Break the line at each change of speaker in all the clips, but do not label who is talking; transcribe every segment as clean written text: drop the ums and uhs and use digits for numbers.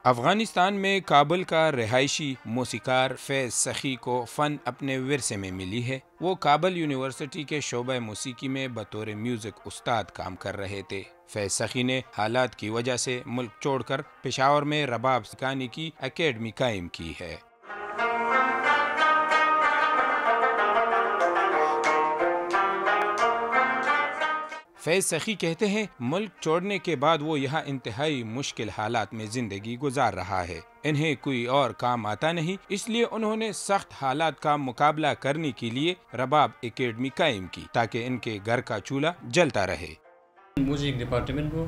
افغانستان میں کابل کا رہائشی موسیقار فیض سخی کو فن اپنے ورثے میں ملی ہے۔ وہ کابل یونیورسٹی کے شعبہ موسیقی میں بطور میوزک استاد کام کر رہے تھے۔ فیض سخی نے حالات کی وجہ سے ملک چھوڑ کر پشاور میں رباب سکھانے کی اکیڈمی قائم کی ہے۔ فیض سخی کہتے ہیں ملک چھوڑنے کے بعد وہ یہاں انتہائی مشکل حالات میں زندگی گزار رہا ہے۔ انہیں کوئی اور کام آتا نہیں، اس لیے انہوں نے سخت حالات کا مقابلہ کرنے کے لیے رباب اکیڈمی قائم کی تاکہ ان کے گھر کا چولہا جلتا رہے۔
میوزک ڈپارٹمنٹ کو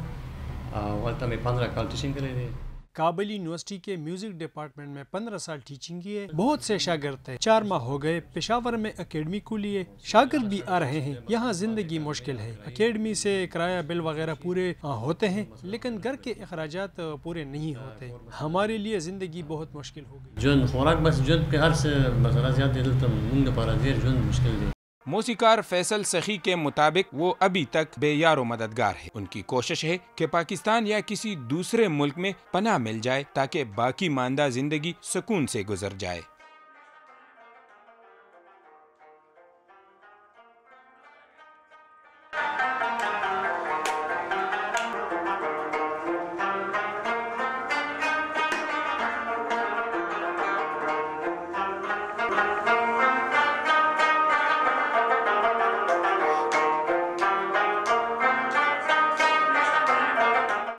والتا میں 15 سال ٹیچنگ کرے تھے۔
کابل یونیورسٹی کے میوزک ڈپارٹمنٹ میں 15 سال ٹیچنگ کی ہے۔ بہت سے شاگرد ہیں، 4 ماہ ہو گئے پشاور میں اکیڈمی کو لیے، شاگرد بھی آ رہے ہیں۔ یہاں زندگی مشکل ہے، اکیڈمی سے کرایہ بل وغیرہ پورے ہوتے ہیں لیکن گھر کے اخراجات پورے نہیں ہوتے۔ ہمارے لیے زندگی بہت مشکل ہو گئی۔
جون خوراک بس جون کے ہر سے مسئلہ زیادہ دلتا منگ پارا دیر جون مشکل ہے۔
موسیقار فیصل سخی کے مطابق وہ ابھی تک بے یار و مددگار ہے۔ ان کی کوشش ہے کہ پاکستان یا کسی دوسرے ملک میں پناہ مل جائے تاکہ باقی ماندہ زندگی سکون سے گزر جائے۔